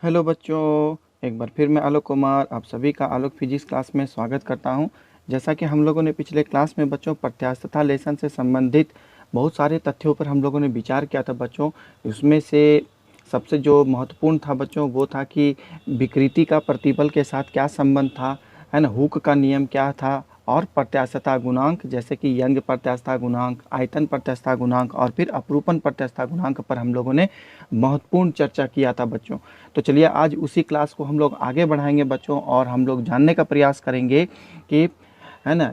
Hello बच्चों, एक बार फिर मैं आलोक कुमार आप सभी का आलोक फिजिक्स क्लास में स्वागत करता हूं। जैसा कि हम लोगों ने पिछले क्लास में बच्चों प्रत्यास्थता लेसन से संबंधित बहुत सारे तथ्यों पर हम लोगों ने विचार किया था बच्चों। उसमें से सबसे जो महत्वपूर्ण था बच्चों वो था कि विकृति का प्रतिबल के साथ क्या संबंध था, है ना। हुक का नियम क्या था और प्रत्यास्थता गुणांक जैसे कि यंग प्रत्यास्थता गुणांक, आयतन प्रत्यास्थता गुणांक और फिर अपरूपण प्रत्यास्थता गुणांक पर हम लोगों ने महत्वपूर्ण चर्चा किया था बच्चों। तो चलिए आज उसी क्लास को हम लोग आगे बढ़ाएंगे बच्चों और हम लोग जानने का प्रयास करेंगे कि, है ना,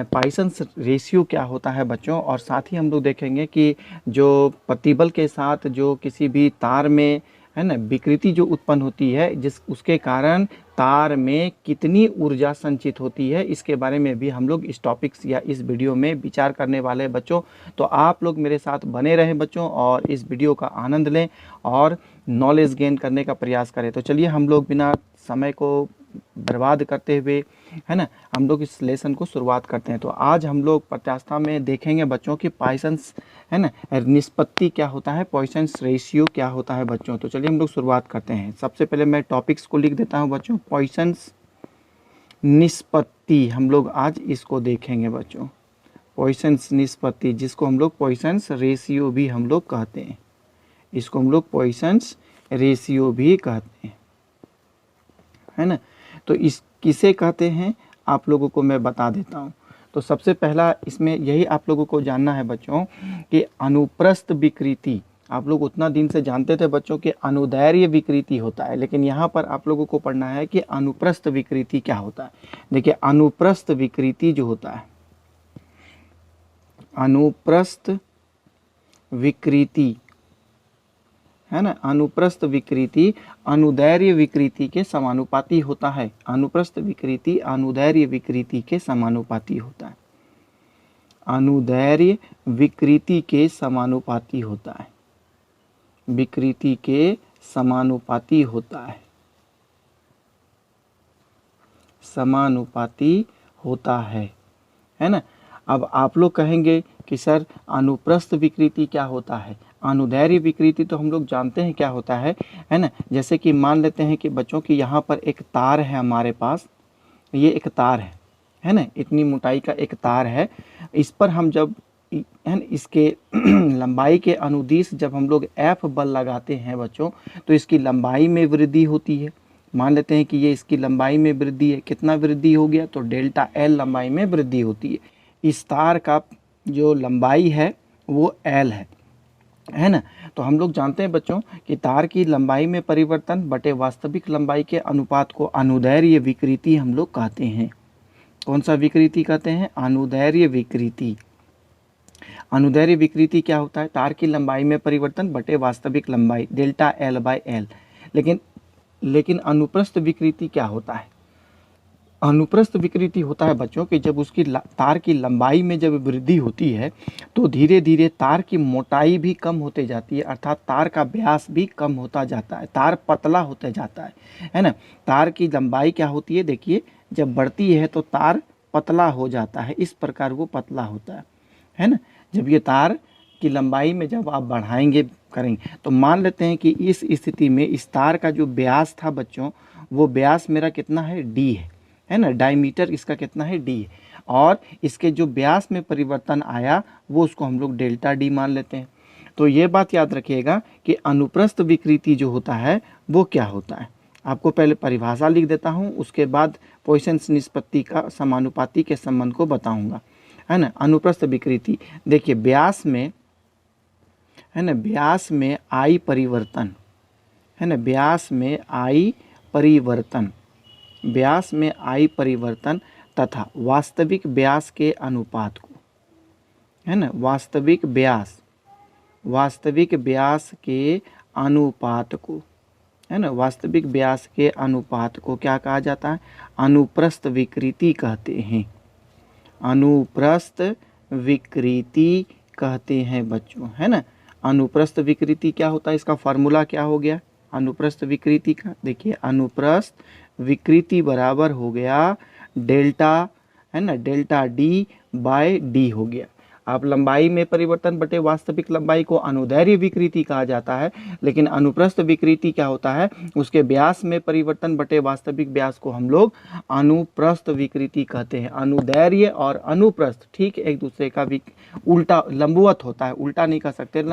पाइसन्स रेशियो क्या होता है बच्चों। और साथ ही हम लोग देखेंगे कि जो प्रतिबल के साथ जो किसी भी तार में, है ना, विकृति जो उत्पन्न होती है जिस उसके कारण तार में कितनी ऊर्जा संचित होती है, इसके बारे में भी हम लोग इस टॉपिक्स या इस वीडियो में विचार करने वाले हैं बच्चों। तो आप लोग मेरे साथ बने रहें बच्चों और इस वीडियो का आनंद लें और नॉलेज गेन करने का प्रयास करें। तो चलिए हम लोग बिना समय को बर्बाद करते हुए, है ना, हम लोग इस लेसन को शुरुआत करते हैं। तो आज हम लोग प्रत्यास्थता में देखेंगे बच्चों कि पॉइसन्स, है ना, निष्पत्ति क्या होता है, पॉइसन्स रेशियो क्या होता है बच्चों। तो चलिए हम लोग शुरुआत करते हैं। सबसे पहले मैं टॉपिक्स को लिख देता हूं बच्चों। पॉइसन्स निष्पत्ति हम लोग आज इसको देखेंगे बच्चों। पॉइसन्स निष्पत्ति जिसको हम लोग पॉइसन्स रेशियो भी हम लोग कहते हैं, इसको हम लोग पॉइसन्स रेशियो भी कहते हैं, है ना। तो इस किसे कहते हैं आप लोगों को मैं बता देता हूँ। तो सबसे पहला इसमें यही आप लोगों को जानना है बच्चों कि अनुप्रस्थ विकृति, आप लोग उतना दिन से जानते थे बच्चों कि अनुदैर्घ्य विकृति होता है, लेकिन यहाँ पर आप लोगों को पढ़ना है कि अनुप्रस्थ विकृति क्या होता है। देखिए अनुप्रस्थ विकृति जो होता है, अनुप्रस्थ विकृति, है ना, अनुप्रस्थ विकृति अनुदैर्घ्य विकृति के समानुपाती होता है। अनुप्रस्थ विकृति अनुदैर्घ्य विकृति के समानुपाती होता है, अनुदैर्घ्य विकृति के समानुपाती होता है, विकृति के समानुपाती होता है, समानुपाती होता है ना। अब आप लोग कहेंगे कि सर अनुप्रस्थ विकृति क्या होता है, अनुदैर्घ्य विकृति तो हम लोग जानते हैं क्या होता है ना। जैसे कि मान लेते हैं कि बच्चों की यहाँ पर एक तार है हमारे पास, ये एक तार है ना, इतनी मोटाई का एक तार है। इस पर हम जब, है ना, इसके लंबाई के अनुदिश जब हम लोग F बल लगाते हैं बच्चों तो इसकी लंबाई में वृद्धि होती है। मान लेते हैं कि ये इसकी लंबाई में वृद्धि है, कितना वृद्धि हो गया, तो डेल्टा L लंबाई में वृद्धि होती है। इस तार का जो लंबाई है वो L है ना। तो हम लोग जानते हैं बच्चों कि तार की लंबाई में परिवर्तन बटे वास्तविक लंबाई के अनुपात को अनुदैर्घ्य विकृति हम लोग कहते हैं। कौन सा विकृति कहते हैं, अनुदैर्घ्य विकृति। अनुदैर्घ्य विकृति क्या होता है, तार की लंबाई में परिवर्तन बटे वास्तविक लंबाई डेल्टा L बाय L। लेकिन अनुप्रस्थ विकृति क्या होता है, अनुप्रस्थ विकृति होता है बच्चों कि जब उसकी तार की लंबाई में जब वृद्धि होती है तो धीरे धीरे तार की मोटाई भी कम होते जाती है, अर्थात तार का व्यास भी कम होता जाता है, तार पतला होते जाता है ना। तार की लंबाई क्या होती है, देखिए जब बढ़ती है तो तार पतला हो जाता है, इस प्रकार वो पतला होता है ना। जब ये तार की लंबाई में जब आप बढ़ाएंगे करेंगे तो मान लेते हैं कि इस स्थिति में इस तार का जो व्यास था बच्चों, वो व्यास मेरा कितना है, D है ना, डायमीटर इसका कितना है, D है। और इसके जो व्यास में परिवर्तन आया वो उसको हम लोग डेल्टा D मान लेते हैं। तो ये बात याद रखिएगा कि अनुप्रस्थ विकृति जो होता है वो क्या होता है। आपको पहले परिभाषा लिख देता हूँ, उसके बाद पॉइसन्स निष्पत्ति का समानुपाती के संबंध को बताऊंगा, है ना। अनुप्रस्थ विकृति देखिए व्यास में, है ना, व्यास में I परिवर्तन, है ना, व्यास में I परिवर्तन, व्यास में I परिवर्तन तथा वास्तविक व्यास के अनुपात को, है ना, वास्तविक व्यास के अनुपात को, है ना, वास्तविक व्यास के अनुपात को क्या कहा जाता है, अनुप्रस्थ विकृति कहते हैं, अनुप्रस्थ विकृति कहते हैं बच्चों, है ना। अनुप्रस्थ विकृति क्या होता है, इसका फार्मूला क्या हो गया अनुप्रस्थ विकृति का, देखिए अनुप्रस्थ विकृति बराबर हो गया डेल्टा, है ना, डेल्टा D बाय D हो गया। आप लंबाई में परिवर्तन बटे वास्तविक लंबाई को अनुदैर्ध्य विकृति कहा जाता है, लेकिन अनुप्रस्थ विकृति क्या होता है, उसके व्यास में परिवर्तन बटे वास्तविक व्यास को हम लोग अनुप्रस्थ विकृति कहते हैं। अनुदैर्ध्य और अनुप्रस्थ ठीक एक दूसरे का उल्टा लंबवत होता है, उल्टा नहीं कह सकते।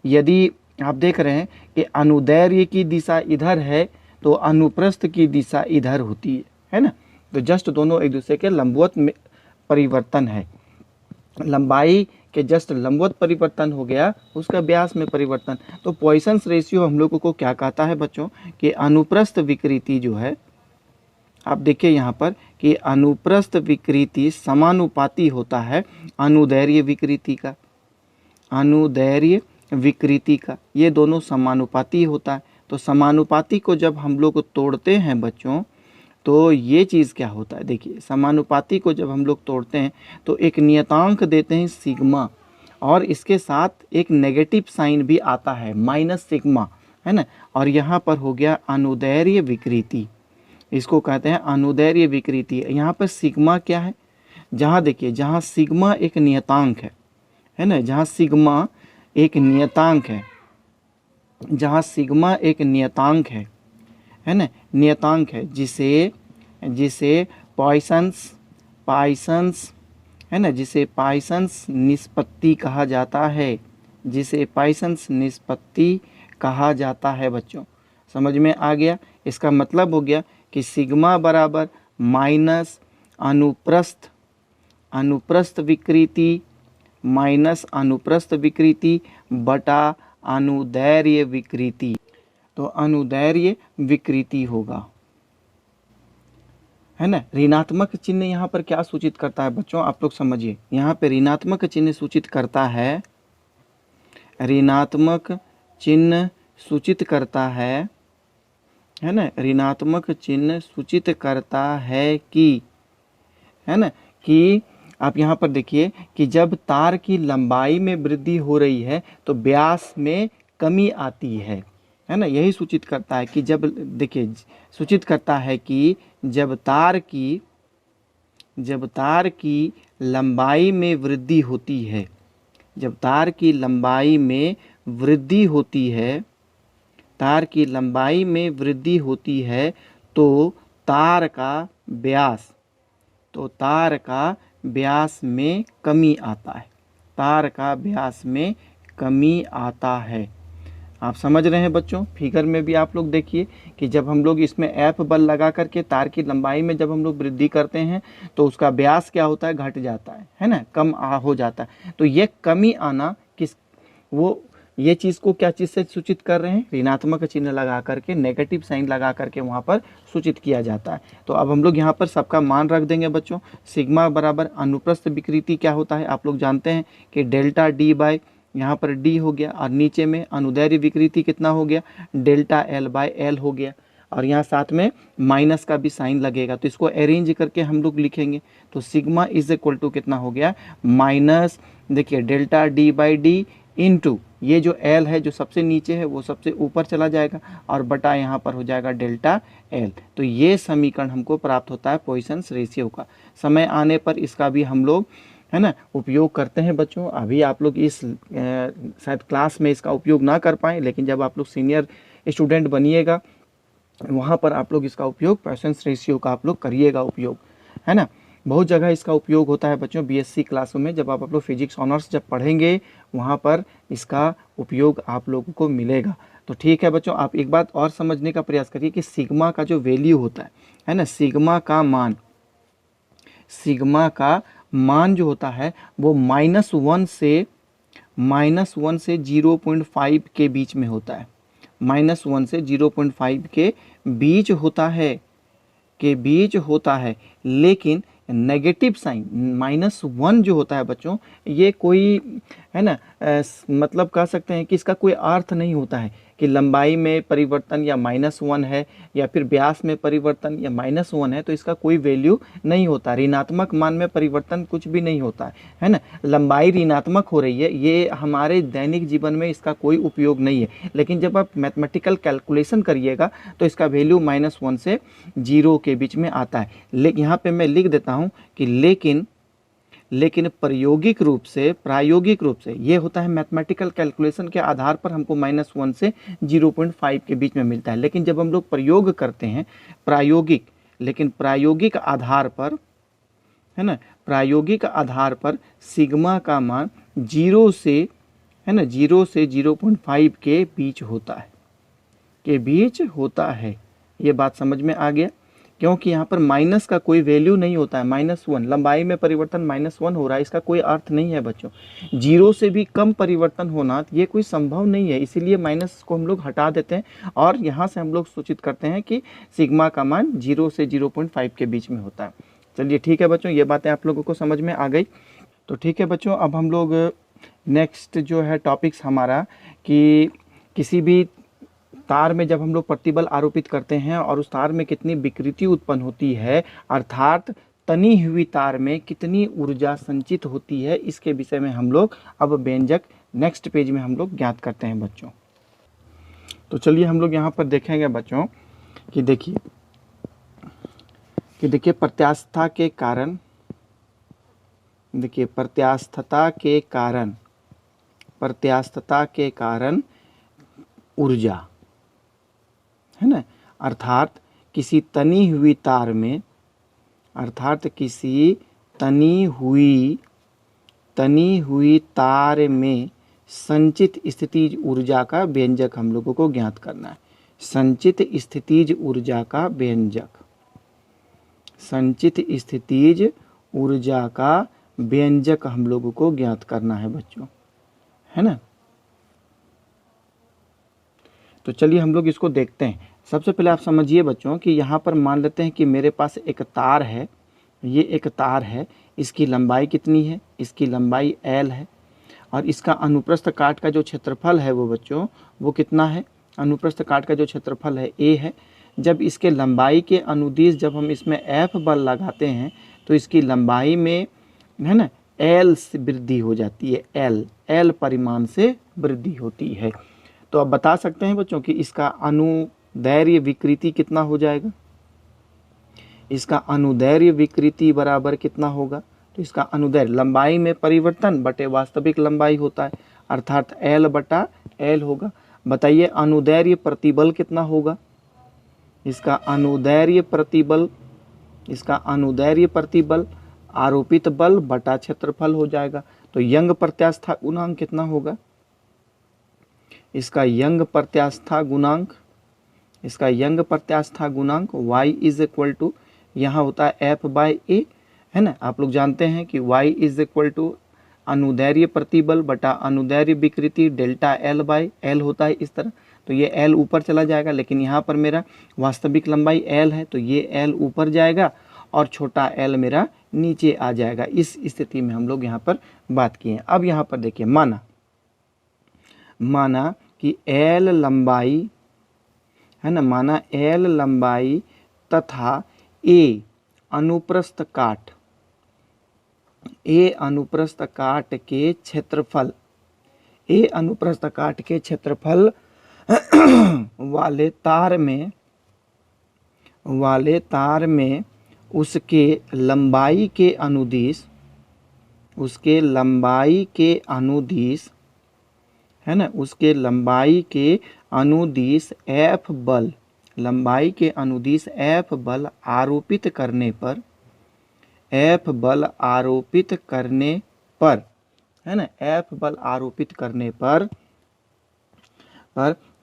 यदि आप देख रहे हैं कि अनुदैर्ध्य की दिशा इधर है तो अनुप्रस्थ की दिशा इधर होती है ना। तो जस्ट दोनों एक दूसरे के लंबवत में परिवर्तन है। लंबाई के जस्ट लंबवत परिवर्तन हो गया, उसका व्यास में परिवर्तन। तो पॉइसन्स रेशियो हम लोगों को क्या कहता है बच्चों कि अनुप्रस्थ विकृति जो है, आप देखिए यहाँ पर कि अनुप्रस्थ विकृति समानुपाती होता है अनुदैर्ध्य विकृति का, अनुदैर्ध्य विकृति का, ये दोनों समानुपाती होता है। तो समानुपाती को जब हम लोग तोड़ते हैं बच्चों, तो ये चीज़ क्या होता है, देखिए समानुपाती को जब हम लोग तोड़ते हैं तो एक नियतांक देते हैं सिग्मा, और इसके साथ एक नेगेटिव साइन भी आता है माइनस सिग्मा, है ना। और यहाँ पर हो गया अनुदैर्ध्य विकृति, इसको कहते हैं अनुदैर्ध्य विकृति। यहाँ पर सिग्मा क्या है, जहाँ देखिए जहाँ सिग्मा एक नियतांक है ना, जहाँ सिग्मा एक नियतांक है, जहाँ सिग्मा एक नियतांक है ना, नियतांक है जिसे पॉइसन्स है ना, जिसे पॉइसन्स निष्पत्ति कहा जाता है, जिसे पॉइसन्स निष्पत्ति कहा जाता है। बच्चों समझ में आ गया। इसका मतलब हो गया कि सिग्मा बराबर माइनस अनुप्रस्थ विकृति माइनस अनुप्रस्थ विकृति बटा अनुदैर्ध्य विकृति, तो अनुदैर्ध्य विकृति होगा, है ना। ऋणात्मक चिन्ह यहाँ पर क्या सूचित करता है बच्चों, आप लोग समझिए। यहाँ पे ऋणात्मक चिन्ह सूचित करता है, ऋणात्मक चिन्ह सूचित करता है ना, ऋणात्मक चिन्ह सूचित करता है कि, है ना, कि आप यहाँ पर देखिए कि जब तार की लंबाई में वृद्धि हो रही है तो व्यास में कमी आती है ना। यही सूचित करता है कि जब देखिए सूचित करता है कि जब तार की लंबाई में वृद्धि होती है, जब तार की लंबाई में वृद्धि होती है, तार की लंबाई में वृद्धि होती है तो तार का व्यास में कमी आता है, तार का व्यास में कमी आता है। आप समझ रहे हैं बच्चों। फिगर में भी आप लोग देखिए कि जब हम लोग इसमें एफ बल लगा करके तार की लंबाई में जब हम लोग वृद्धि करते हैं तो उसका व्यास क्या होता है, घट जाता है ना, कम हो जाता है। तो ये कमी आना ये चीज़ को क्या चीज़ से सूचित कर रहे हैं, ऋणात्मक चिन्ह लगा करके, नेगेटिव साइन लगा करके वहाँ पर सूचित किया जाता है। तो अब हम लोग यहाँ पर सबका मान रख देंगे बच्चों। सिग्मा बराबर अनुप्रस्थ विकृति क्या होता है, आप लोग जानते हैं कि डेल्टा डी बाय यहाँ पर डी हो गया, और नीचे में अनुदैर्ध्य विकृति कितना हो गया, डेल्टा एल बाय एल हो गया, और यहाँ साथ में माइनस का भी साइन लगेगा। तो इसको अरेंज करके हम लोग लिखेंगे तो सिग्मा इज इक्वल टू कितना हो गया, माइनस देखिए delta D by D into ये जो एल है जो सबसे नीचे है वो सबसे ऊपर चला जाएगा, और बटा यहाँ पर हो जाएगा डेल्टा एल। तो ये समीकरण हमको प्राप्त होता है पॉइसन्स रेशियो का। समय आने पर इसका भी हम लोग, है ना, उपयोग करते हैं बच्चों। अभी आप लोग इस शायद क्लास में इसका उपयोग ना कर पाएँ, लेकिन जब आप लोग सीनियर स्टूडेंट बनिएगा वहाँ पर आप लोग इसका उपयोग पॉइसन्स रेशियो का आप लोग करिएगा उपयोग, है ना। बहुत जगह इसका उपयोग होता है बच्चों बीएससी क्लासों में। जब आप लोग फिजिक्स ऑनर्स जब पढ़ेंगे वहाँ पर इसका उपयोग आप लोगों को मिलेगा। तो ठीक है बच्चों, आप एक बात और समझने का प्रयास करिए कि सिग्मा का जो वैल्यू होता है ना, सिग्मा का मान जो होता है वो -1 से 0.5 के बीच में होता है, -1 से 0.5 के बीच होता है। लेकिन नेगेटिव साइन -1 जो होता है बच्चों, ये कोई, है ना, मतलब कह सकते हैं कि इसका कोई अर्थ नहीं होता है कि लंबाई में परिवर्तन या -1 है या फिर व्यास में परिवर्तन या -1 है, तो इसका कोई वैल्यू नहीं होता। ऋणात्मक मान में परिवर्तन कुछ भी नहीं होता है ना। लंबाई ऋणात्मक हो रही है, ये हमारे दैनिक जीवन में इसका कोई उपयोग नहीं है। लेकिन जब आप मैथमेटिकल कैलकुलेशन करिएगा तो इसका वैल्यू -1 से 0 के बीच में आता है। लेकिन यहाँ पे मैं लिख देता हूँ कि लेकिन प्रायोगिक रूप से ये होता है मैथमेटिकल कैलकुलेशन के आधार पर हमको -1 से 0.5 के बीच में मिलता है। लेकिन जब हम लोग प्रयोग करते हैं प्रायोगिक आधार पर, है ना, प्रायोगिक आधार पर सिग्मा का मान 0 से 0.5 के बीच होता है। ये बात समझ में आ गया? क्योंकि यहाँ पर माइनस का कोई वैल्यू नहीं होता है। -1 लंबाई में परिवर्तन -1 हो रहा है, इसका कोई अर्थ नहीं है बच्चों। 0 से भी कम परिवर्तन होना ये कोई संभव नहीं है, इसीलिए माइनस को हम लोग हटा देते हैं और यहाँ से हम लोग सूचित करते हैं कि सिग्मा का मान 0 से 0.5 के बीच में होता है। चलिए ठीक है बच्चों, ये बातें आप लोगों को समझ में आ गई। तो ठीक है बच्चों, अब हम लोग नेक्स्ट जो है टॉपिक्स हमारा कि किसी भी तार में जब हम लोग प्रतिबल आरोपित करते हैं और उस तार में कितनी विकृति उत्पन्न होती है, अर्थात तनी हुई तार में कितनी ऊर्जा संचित होती है, इसके विषय में हम लोग अब व्यंजक नेक्स्ट पेज में हम लोग ज्ञात करते हैं बच्चों। तो चलिए हम लोग यहाँ पर देखेंगे बच्चों कि देखिए प्रत्यास्थता के कारण ऊर्जा, है ना, अर्थात किसी तनी हुई तार में संचित स्थितिज ऊर्जा का व्यंजक हम लोगों को ज्ञात करना है। संचित स्थितिज ऊर्जा का व्यंजक हम लोगों को ज्ञात करना है बच्चों, है ना। तो चलिए हम लोग इसको देखते हैं। सबसे पहले आप समझिए बच्चों कि यहाँ पर मान लेते हैं कि मेरे पास एक तार है, ये एक तार है, इसकी लंबाई कितनी है? इसकी लंबाई L है और इसका अनुप्रस्थ काट का जो क्षेत्रफल है वो बच्चों वो कितना है? अनुप्रस्थ काट का जो क्षेत्रफल है A है। जब इसके लंबाई के अनुदिश जब हम इसमें F बल लगाते हैं तो इसकी लंबाई में, है ना, L से वृद्धि हो जाती है। L परिमाण से वृद्धि होती है। तो अब बता सकते हैं बच्चों कि इसका अनुदैर्घ्य विकृति कितना हो जाएगा? इसका अनुदैर्घ्य विकृति बराबर कितना होगा? तो इसका अनुदैर्घ्य लंबाई में परिवर्तन बटे वास्तविक लंबाई होता है, अर्थात L बटा L होगा। बताइए अनुदैर्घ्य प्रतिबल कितना होगा? इसका अनुदैर्घ्य प्रतिबल आरोपित बल बटा क्षेत्रफल हो जाएगा। तो यंग प्रत्यास्था गुणांक कितना होगा? इसका यंग प्रत्यास्था गुणांक y इज इक्वल टू, यहाँ होता है F/A, है ना। आप लोग जानते हैं कि y इज इक्वल टू अनुदैर्घ्य प्रतिबल बटा अनुदैर्घ्य विकृति डेल्टा L/L होता है इस तरह। तो ये L ऊपर चला जाएगा, लेकिन यहाँ पर मेरा वास्तविक लंबाई L है तो ये L ऊपर जाएगा और छोटा L मेरा नीचे आ जाएगा। इस स्थिति में हम लोग यहाँ पर बात किए। अब यहाँ पर देखिए, माना कि L लंबाई, है ना, माना L लंबाई तथा A अनुप्रस्थ काट के क्षेत्रफल वाले तार में उसके लंबाई के अनुदिश, है ना, उसके लंबाई के अनुदिश F बल आरोपित करने पर, है ना, F बल आरोपित करने पर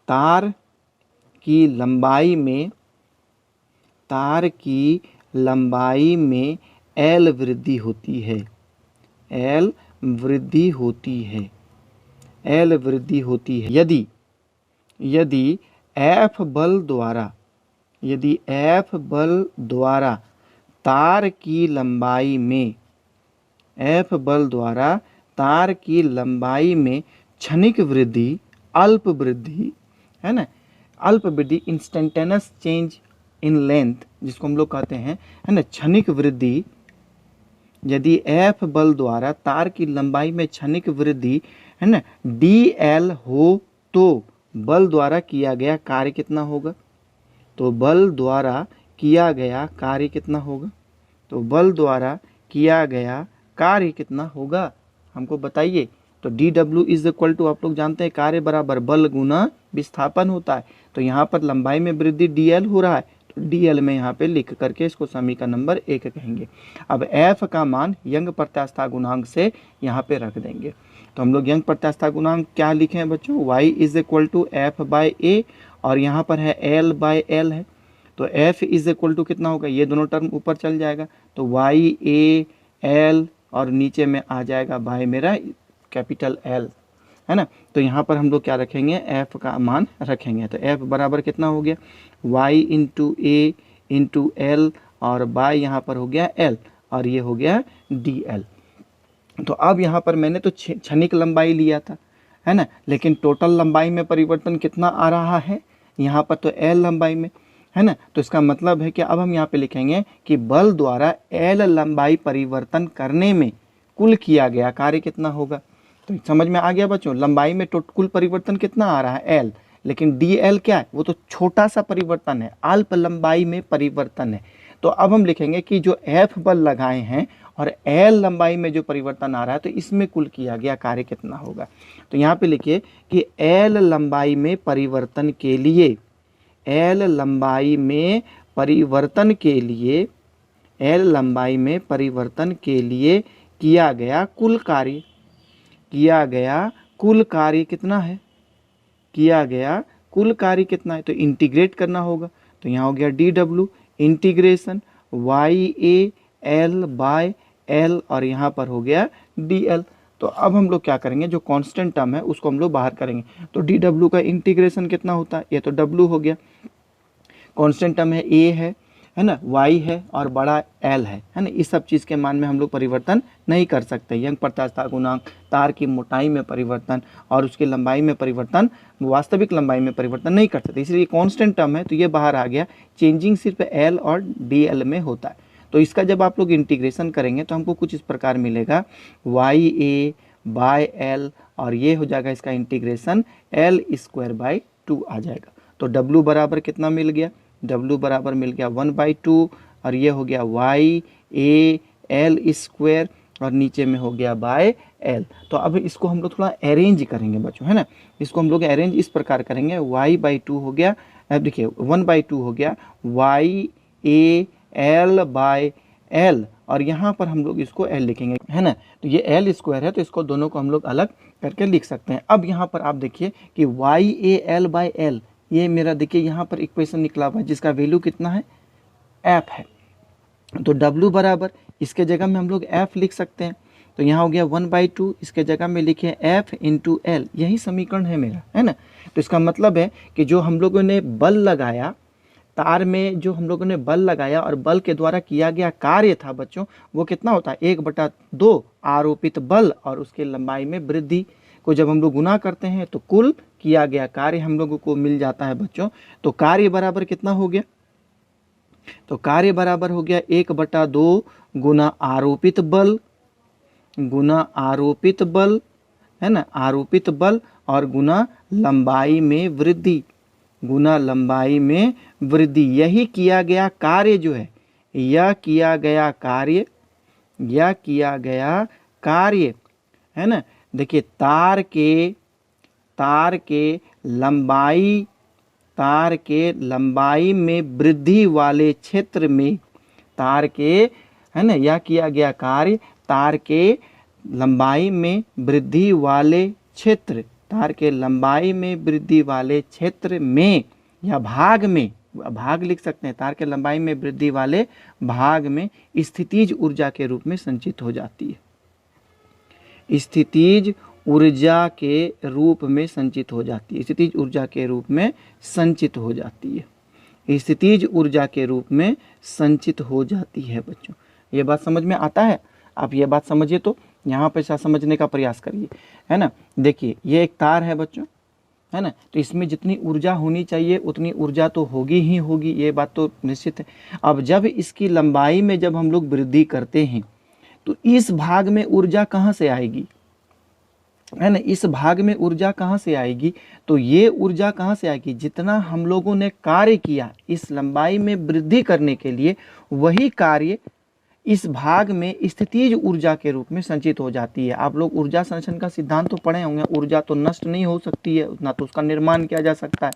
तार की लंबाई में L वृद्धि होती है। यदि F बल द्वारा तार की लंबाई में क्षणिक वृद्धि, अल्प वृद्धि, है ना, अल्प वृद्धि इंस्टेंटेनियस चेंज इन लेंथ जिसको हम लोग कहते हैं, है ना, क्षणिक वृद्धि, यदि F बल द्वारा तार की लंबाई में क्षणिक वृद्धि, है ना, dl हो तो बल द्वारा किया गया कार्य कितना होगा? तो बल द्वारा किया गया कार्य कार्य कितना होगा हमको बताइए। तो dw इज इक्वल टू, आप लोग जानते हैं कार्य बराबर बल गुना विस्थापन होता है। तो यहाँ पर लंबाई में वृद्धि dl हो रहा है, तो dl में यहाँ पे लिख करके इसको समीकरण नंबर 1 कहेंगे। अब f का मान यंग प्रत्यास्थता गुणांक से यहाँ पे रख देंगे। तो हम लोग यंग प्रत्यास्थता गुणांक क्या लिखे हैं बच्चों, y is equal to F by A, और यहाँ पर है l बाई एल है। तो f इज इक्वल टू कितना होगा, ये दोनों टर्म ऊपर चल जाएगा, तो y a l और नीचे में आ जाएगा बाय मेरा कैपिटल L, है ना। तो यहाँ पर हम लोग क्या रखेंगे, f का मान रखेंगे। तो f बराबर कितना हो गया, y इंटू ए इंटू एल, और बाय यहाँ पर हो गया l, और ये हो गया dl। तो अब यहाँ पर मैंने तो क्षणिक लंबाई लिया था, है ना, लेकिन टोटल लंबाई में परिवर्तन कितना आ रहा है, यहाँ पर तो l लंबाई में, है ना। तो इसका मतलब है कि अब हम यहाँ पे लिखेंगे कि बल द्वारा l लंबाई परिवर्तन करने में कुल किया गया कार्य कितना होगा। तो समझ में आ गया बच्चों, लंबाई में कुल परिवर्तन कितना आ रहा है l, लेकिन dl क्या है, वो तो छोटा सा परिवर्तन है, अल्प लंबाई में परिवर्तन है। तो अब हम लिखेंगे कि जो f बल लगाए हैं और l लंबाई में जो परिवर्तन आ रहा है, तो इसमें कुल किया गया कार्य कितना होगा। तो यहाँ पे लिखिए कि l लंबाई में परिवर्तन के लिए, l लंबाई में परिवर्तन के लिए, l लंबाई में परिवर्तन के लिए किया गया कुल कार्य, किया गया कुल कार्य कितना है, किया गया कुल कार्य कितना है। तो इंटीग्रेट करना होगा, तो यहाँ हो गया dw integration y a l by l, और यहाँ पर हो गया dl। तो अब हम लोग क्या करेंगे, जो कांस्टेंट टर्म है उसको हम लोग बाहर करेंगे। तो dw का इंटीग्रेशन कितना होता है, ये तो w हो गया, कांस्टेंट टर्म है a है ना, y है और बड़ा l है ना। इस सब चीज़ के मान में हम लोग परिवर्तन नहीं कर सकते। यंग प्रत्यास्थता गुणांक, तार की मोटाई में परिवर्तन और उसकी लंबाई में परिवर्तन, वास्तविक लंबाई में परिवर्तन नहीं कर सकते, इसलिए कांस्टेंट टर्म है तो ये बाहर आ गया। चेंजिंग सिर्फ l और dl में होता है। तो इसका जब आप लोग इंटीग्रेशन करेंगे तो हमको कुछ इस प्रकार मिलेगा, y a बाय l, और ये हो जाएगा इसका इंटीग्रेशन l स्क्वायर बाई 2 आ जाएगा। तो w बराबर कितना मिल गया, w बराबर मिल गया 1/2, और ये हो गया y a l स्क्वायर, और नीचे में हो गया बाय l। तो अब इसको हम लोग थोड़ा अरेंज करेंगे बच्चों, है ना। इसको हम लोग अरेंज इस प्रकार करेंगे, y/2 हो गया, अब देखिए 1/2 हो गया y a l by l, और यहाँ पर हम लोग इसको l लिखेंगे, है ना। तो ये l स्क्वायर है, तो इसको दोनों को हम लोग अलग करके लिख सकते हैं। अब यहाँ पर आप देखिए कि y a l by l, ये मेरा देखिए यहाँ पर इक्वेशन निकला हुआ है जिसका वैल्यू कितना है, f है। तो w बराबर इसके जगह में हम लोग f लिख सकते हैं, तो यहाँ हो गया 1/2, इसके जगह में लिखे f इंटू l, यही समीकरण है मेरा, है ना। तो इसका मतलब है कि जो हम लोगों ने बल लगाया, तार में जो हम लोगों ने बल लगाया और बल के द्वारा किया गया कार्य था बच्चों, वो कितना होता है, 1/2 आरोपित बल और उसके लंबाई में वृद्धि को जब हम लोग गुना करते हैं तो कुल किया गया कार्य हम लोगों को मिल जाता है बच्चों। तो कार्य बराबर कितना हो गया, तो कार्य बराबर हो गया 1/2 गुना आरोपित बल, गुना आरोपित बल, है ना, आरोपित बल, और गुना लंबाई में वृद्धि, गुना लंबाई में वृद्धि। यही किया गया कार्य जो है, यह किया गया कार्य, यह किया गया कार्य, है ना। देखिए तार के लंबाई, तार के लंबाई में वृद्धि वाले क्षेत्र में, तार के, है ना, यह किया गया कार्य तार के लंबाई में वृद्धि वाले क्षेत्र, तार के लंबाई में वृद्धि वाले क्षेत्र में या भाग में, भाग लिख सकते हैं, तार के लंबाई में वृद्धि वाले भाग में स्थितिज ऊर्जा के रूप में संचित हो जाती है, स्थितिज ऊर्जा के रूप में संचित हो जाती है, स्थितिज ऊर्जा के रूप में संचित हो जाती है, स्थितिज ऊर्जा के रूप में संचित हो जाती है बच्चों। ये बात समझ में आता है, आप ये बात समझिए, तो यहाँ पे समझने का प्रयास करिए, है ना। देखिए ये एक तार है बच्चों, है ना, तो इसमें जितनी ऊर्जा होनी चाहिए उतनी ऊर्जा तो होगी ही होगी, ये बात तो निश्चित है। अब जब इसकी लंबाई में जब हम लोग वृद्धि करते हैं तो इस भाग में ऊर्जा कहाँ से आएगी, है ना, इस भाग में ऊर्जा कहाँ से आएगी, तो ये ऊर्जा कहाँ से आएगी, जितना हम लोगों ने कार्य किया इस लंबाई में वृद्धि करने के लिए, वही कार्य इस भाग में स्थितिज ऊर्जा के रूप में संचित हो जाती है। आप लोग ऊर्जा संरक्षण का सिद्धांत तो पढ़े होंगे, ऊर्जा तो नष्ट नहीं हो सकती है, उतना तो उसका निर्माण किया जा सकता है।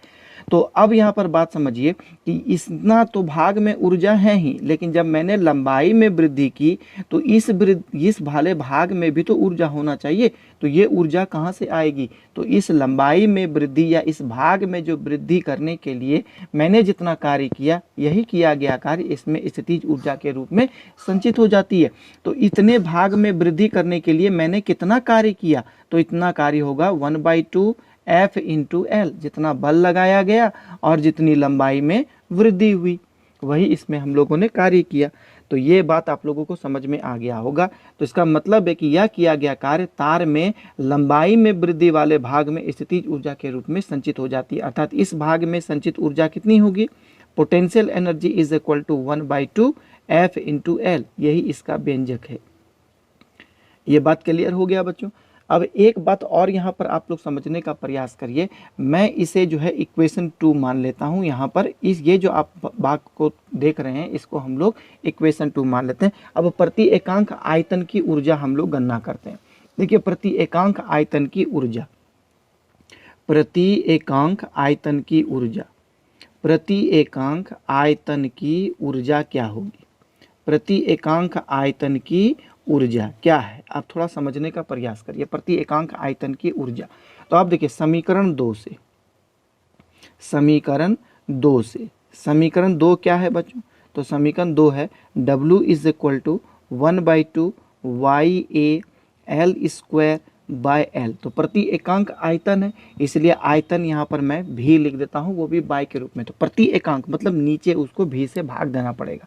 तो अब यहाँ पर बात समझिए कि इतना तो भाग में ऊर्जा है ही, लेकिन जब मैंने लंबाई में वृद्धि की तो इस वाले भाग में भी तो ऊर्जा होना चाहिए। तो ये ऊर्जा कहाँ से आएगी? तो इस लंबाई में वृद्धि या इस भाग में जो वृद्धि करने के लिए मैंने जितना कार्य किया, यही किया गया कार्य इसमें स्थितिज ऊर्जा के रूप में संचित हो जाती है। तो इतने भाग में वृद्धि करने के लिए मैंने कितना कार्य किया? तो इतना कार्य होगा 1/2 F इंटू एल, जितना बल लगाया गया और जितनी लंबाई में वृद्धि हुई, वही इसमें हम लोगों ने कार्य किया। तो ये बात आप लोगों को समझ में आ गया होगा। तो इसका मतलब है कि यह किया गया कार्य तार में लंबाई में वृद्धि वाले भाग में स्थितिज ऊर्जा के रूप में संचित हो जाती है। अर्थात इस भाग में संचित ऊर्जा कितनी होगी? Potential energy is equal to 1/2 F into L, यही इसका व्यंजक है। ये बात क्लियर हो गया बच्चों? अब एक बात और यहाँ पर आप लोग समझने का प्रयास करिए। मैं इसे जो है इक्वेशन 2 मान लेता हूँ। यहाँ पर ये जो आप भाग को देख रहे हैं, इसको हम लोग इक्वेशन 2 मान लेते हैं। अब प्रति एकांक आयतन की ऊर्जा हम लोग गणना करते हैं। देखिए, प्रति एकांक आयतन की ऊर्जा, प्रति एकांक आयतन की ऊर्जा, प्रति एकांक आयतन की ऊर्जा क्या होगी? प्रति एकांक आयतन की ऊर्जा क्या है? आप थोड़ा समझने का प्रयास करिए। प्रति एकांक आयतन की ऊर्जा, तो आप देखिए समीकरण 2 से, समीकरण 2 से, समीकरण 2 क्या है बच्चों? तो समीकरण 2 है W is equal to 1/2 YA L²/L। तो प्रति एकांक आयतन है, इसलिए आयतन यहाँ पर मैं भी लिख देता हूँ, वो भी बाय के रूप में। तो प्रति एकांक मतलब नीचे उसको भी से भाग देना पड़ेगा।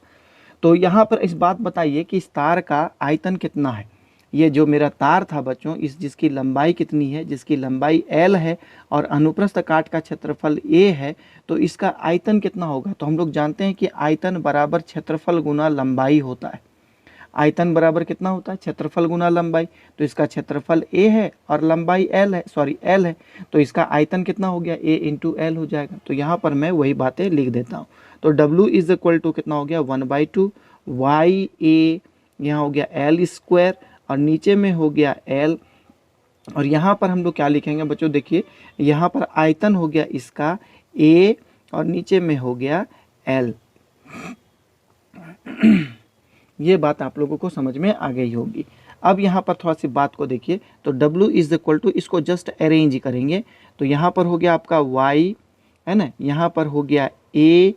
तो यहाँ पर इस बात बताइए कि इस तार का आयतन कितना है? ये जो मेरा तार था बच्चों, इस जिसकी लंबाई कितनी है? जिसकी लंबाई L है और अनुप्रस्थ काट का क्षेत्रफल A है, तो इसका आयतन कितना होगा? तो हम लोग जानते हैं कि आयतन बराबर क्षेत्रफल गुना लंबाई होता है। आयतन बराबर कितना होता है? क्षेत्रफल गुना लंबाई। तो इसका क्षेत्रफल A है और लंबाई L है, तो इसका आयतन कितना हो गया? A इंटू एल हो जाएगा। तो यहाँ पर मैं वही बातें लिख देता हूँ। तो W इज इक्वल टू कितना हो गया? 1/2 YA, यहाँ हो गया L² और नीचे में हो गया L। और यहाँ पर हम लोग क्या लिखेंगे बच्चों? देखिए, यहाँ पर आयतन हो गया इसका A और नीचे में हो गया L। ये बात आप लोगों को समझ में आ गई होगी। अब यहाँ पर थोड़ा सी बात को देखिए। तो W इज इक्वल टू, इसको जस्ट अरेंज करेंगे। तो यहाँ पर हो गया आपका Y, है ना, यहाँ पर हो गया A,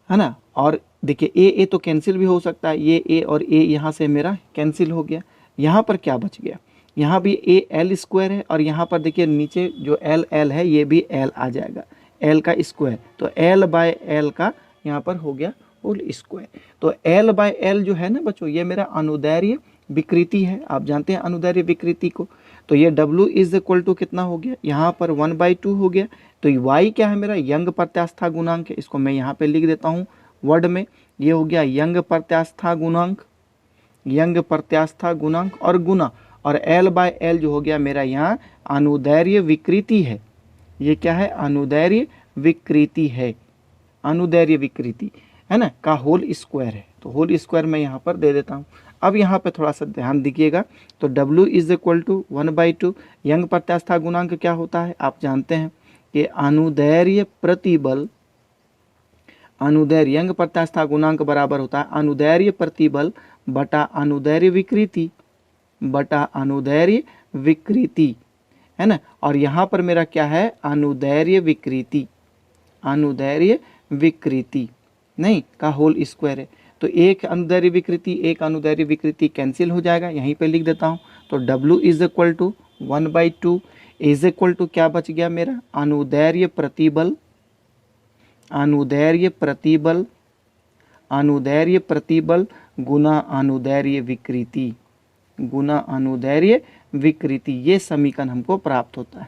है ना, और देखिए A तो कैंसिल भी हो सकता है, ये A और A यहाँ से मेरा कैंसिल हो गया। यहाँ पर क्या बच गया? यहाँ भी A L² है और यहाँ पर देखिए नीचे जो L है, ये भी L आ जाएगा, L का स्क्वायर। तो L/L का यहाँ पर हो गया होल स्क्वायर। तो L/L जो है ना बच्चों, ये मेरा अनुदैर्ध्य विकृति है। आप जानते हैं अनुदैर्ध्य विकृति को। तो ये W इज इक्वल टू कितना हो गया? यहाँ पर 1/2 हो गया। तो Y क्या है मेरा? यंग प्रत्यास्था गुणांक है। इसको मैं यहाँ पे लिख देता हूँ वर्ड में। ये हो गया यंग प्रत्यास्था गुणांक, यंग प्रत्यास्था गुणांक और गुना, और L/L जो हो गया मेरा यहाँ अनुदैर्ध्य विकृति है। ये क्या है? अनुदैर्ध्य विकृति है, अनुदैर्ध्य विकृति है ना, का होल स्क्वायर है। तो होल स्क्वायर मैं यहाँ पर दे देता हूँ। अब यहाँ पे थोड़ा सा ध्यान दीजिएगा। तो W is equal to 1/2, Young प्रत्यास्था गुणांक क्या होता है? आप जानते हैं कि अनुदैर्ध्य प्रतिबल, अनुदैर्ध्य यंग प्रत्यास्था गुणांक बराबर होता है अनुदैर्ध्य प्रतिबल बटा अनुदैर्ध्य विकृति, बटा अनुदैर्ध्य विकृति, है ना। और यहाँ पर मेरा क्या है? अनुदैर्ध्य विकृति, अनुदैर्ध्य विकृति नहीं का होल स्क्वायर है। तो एक अनुदैर्ध्य विकृति एक अनुदैर्ध्य विकृति कैंसिल हो जाएगा, यहीं पे लिख देता हूँ। तो W is equal to 1/2 is equal to क्या बच गया मेरा? अनुदैर्ध्य प्रतिबल, अनुदैर्ध्य प्रतिबल, अनुदैर्ध्य प्रतिबल गुना अनुदैर्ध्य विकृति, गुना अनुदैर्ध्य विकृति। ये समीकरण हमको प्राप्त होता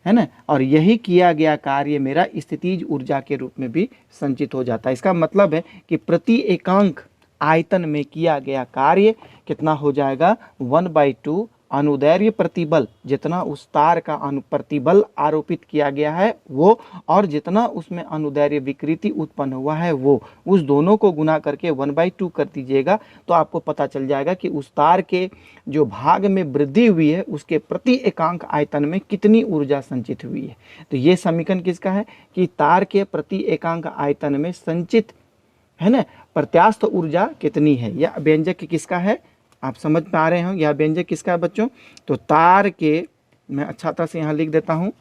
है ना। और यही किया गया कार्य मेरा स्थितिज ऊर्जा के रूप में भी संचित हो जाता है। इसका मतलब है कि प्रति एकांक आयतन में किया गया कार्य कितना हो जाएगा? 1/2 अनुदैर्ध्य प्रतिबल, जितना उस तार का प्रतिबल आरोपित किया गया है वो, और जितना उसमें अनुदैर्ध्य विकृति उत्पन्न हुआ है वो, उस दोनों को गुना करके 1/2 कर दीजिएगा तो आपको पता चल जाएगा कि उस तार के जो भाग में वृद्धि हुई है उसके प्रति एकांक आयतन में कितनी ऊर्जा संचित हुई है। तो ये समीकरण किसका है कि तार के प्रति एकांक आयतन में संचित, है ना, प्रत्यास्थ ऊर्जा कितनी है। यह व्यंजक किसका है, आप समझ पा रहे हो, यह व्यंजक किसका है बच्चों। तो तार के, मैं अच्छा तरह से यहाँ लिख देता हूँ,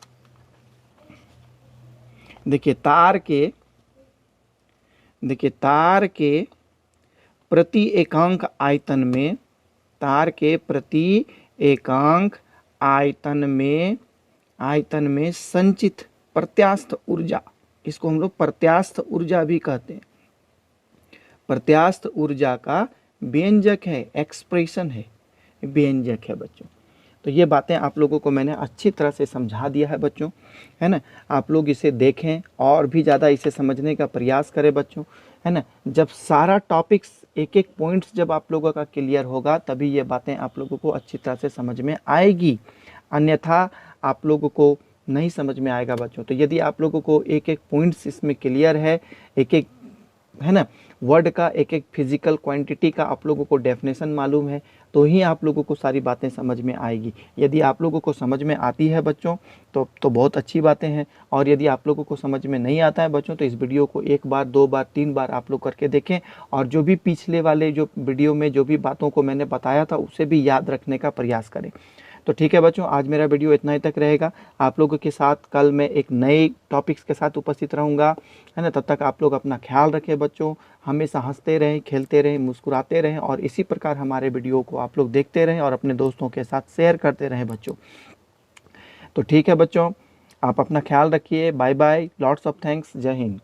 देखिए तार के प्रति एकांक आयतन में, तार के प्रति एकांक आयतन में संचित प्रत्यास्थ ऊर्जा, इसको हम लोग प्रत्यास्थ ऊर्जा भी कहते हैं। प्रत्यास्थ ऊर्जा का व्यंजक है, एक्सप्रेशन है, व्यंजक है बच्चों। तो ये बातें आप लोगों को मैंने अच्छी तरह से समझा दिया है बच्चों, है ना। आप लोग इसे देखें और भी ज़्यादा इसे समझने का प्रयास करें बच्चों, है ना। जब सारा टॉपिक्स एक एक पॉइंट्स जब आप लोगों का क्लियर होगा तभी ये बातें आप लोगों को अच्छी तरह से समझ में आएगी, अन्यथा आप लोगों को नहीं समझ में आएगा बच्चों। तो यदि आप लोगों को एक एक पॉइंट्स इसमें क्लियर है, एक एक, है ना, वर्ड का एक एक फिजिकल क्वांटिटी का आप लोगों को डेफिनेशन मालूम है, तो ही आप लोगों को सारी बातें समझ में आएगी। यदि आप लोगों को समझ में आती है बच्चों तो बहुत अच्छी बातें हैं, और यदि आप लोगों को समझ में नहीं आता है बच्चों तो इस वीडियो को 1 बार 2 बार 3 बार आप लोग करके देखें, और जो भी पिछले वाले जो वीडियो में जो भी बातों को मैंने बताया था उसे भी याद रखने का प्रयास करें। तो ठीक है बच्चों, आज मेरा वीडियो इतना ही तक रहेगा। आप लोगों के साथ कल मैं एक नए टॉपिक्स के साथ उपस्थित रहूँगा, है ना। तब तक आप लोग अपना ख्याल रखें बच्चों, हमेशा हंसते रहें, खेलते रहें, मुस्कुराते रहें, और इसी प्रकार हमारे वीडियो को आप लोग देखते रहें और अपने दोस्तों के साथ शेयर करते रहें बच्चों। तो ठीक है बच्चों, आप अपना ख्याल रखिए। Bye bye, lots of thanks, जय हिंद।